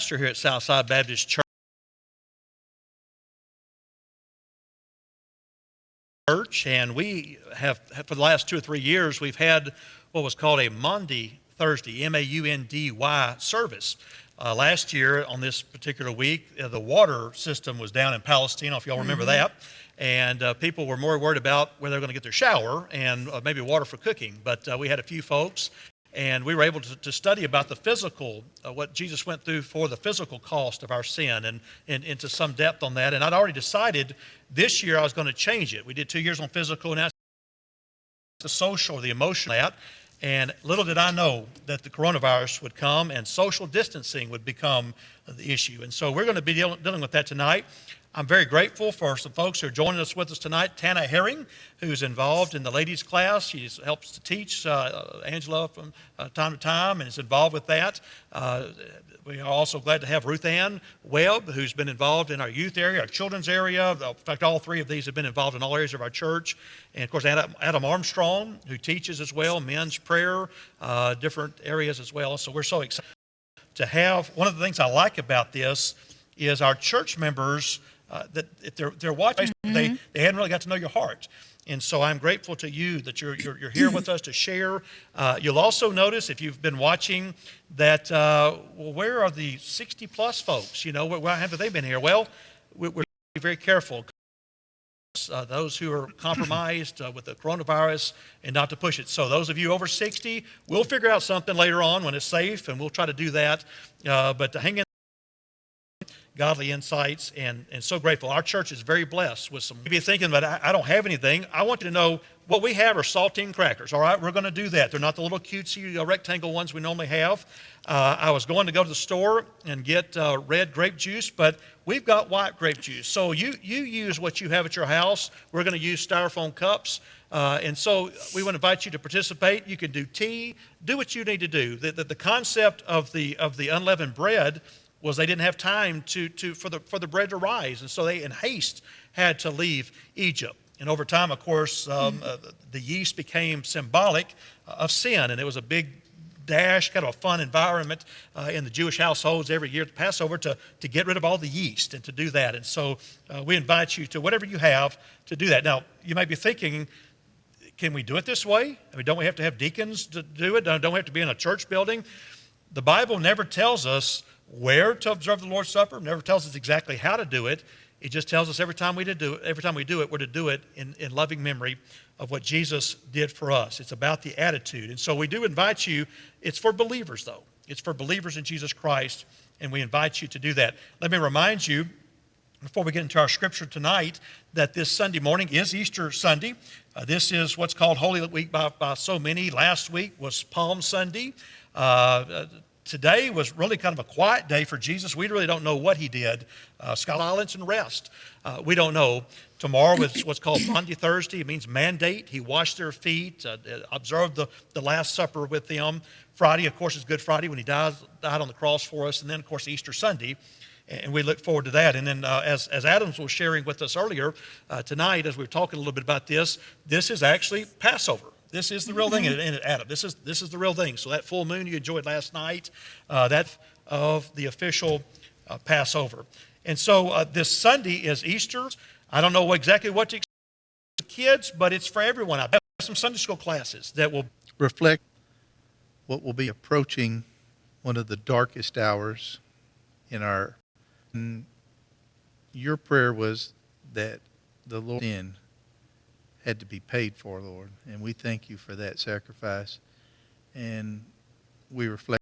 Pastor here at Southside Baptist Church, and we have, for the last 2 or 3 years, we've had what was called a Maundy Thursday, M-A-U-N-D-Y service. Last year, on this particular week, the water system was down in Palestine, if y'all remember that, and people were more worried about where they were going to get their shower and maybe water for cooking, but we had a few folks, and we were able to study about the physical, what Jesus went through for the physical cost of our sin, and into some depth on that. And I'd already decided this year I was going to change it. We did 2 years on physical, and now the social, the emotional. And little did I know that the coronavirus would come and social distancing would become the issue. And so we're going to be dealing with that tonight. I'm very grateful for some folks who are joining us with us tonight. Tana Herring, who's involved in the ladies' class. She helps to teach Angela from time to time and is involved with that. We are also glad to have Ruth Ann Webb, who's been involved in our youth area, our children's area. In fact, all three of these have been involved in all areas of our church. And, of course, Adam Armstrong, who teaches as well, men's prayer, different areas as well. So we're so excited to have. One of the things I like about this is our church members, that if they're watching, they hadn't really got to know your heart. And so I'm grateful to you that you're here with us to share. You'll also notice, if you've been watching, that, well, where are the 60-plus folks? You know, where have they been here? Well, we're very careful. Those who are compromised with the coronavirus and not to push it. So those of you over 60, we'll figure out something later on when it's safe, and we'll try to do that. But to hang in godly insights, and so grateful. Our church is very blessed with some. Maybe you're thinking, but I don't have anything. I want you to know what we have are saltine crackers, all right? We're going to do that. They're not the little cutesy rectangle ones we normally have. I was going to go to the store and get red grape juice, but we've got white grape juice. So you use what you have at your house. We're going to use styrofoam cups. And so we want to invite you to participate. You can do tea. Do what you need to do. The concept of the unleavened bread was they didn't have time for the bread to rise, and so they in haste had to leave Egypt. And over time, of course, the yeast became symbolic of sin, and it was a big dash, kind of a fun environment in the Jewish households every year at Passover to get rid of all the yeast and to do that. And so we invite you to whatever you have to do that. Now, you may be thinking, can we do it this way? I mean, don't we have to have deacons to do it? Don't we have to be in a church building? The Bible never tells us where to observe the Lord's Supper, never tells us exactly how to do it. It just tells us every time we do it, we're to do it in loving memory of what Jesus did for us. It's about the attitude. And so we do invite you. It's for believers, though. It's for believers in Jesus Christ, and we invite you to do that. Let me remind you, before we get into our scripture tonight, that this Sunday morning is Easter Sunday. This is what's called Holy Week by so many. Last week was Palm Sunday. Today was really kind of a quiet day for Jesus. We really don't know what he did. Silence and rest. We don't know. Tomorrow is what's called Maundy Thursday. It means mandate. He washed their feet, observed the Last Supper with them. Friday, of course, is Good Friday when he died on the cross for us. And then, of course, Easter Sunday. And we look forward to that. And then as Adams was sharing with us earlier tonight, as we were talking a little bit about this is actually Passover. This is the real thing, and Adam, this is the real thing. So that full moon you enjoyed last night, that of the official Passover. And so this Sunday is Easter. I don't know exactly what to expect for kids, but it's for everyone. I have some Sunday school classes that will reflect what will be approaching one of the darkest hours in our. And your prayer was that the Lord's sin had to be paid for, Lord. And we thank you for that sacrifice. And we reflect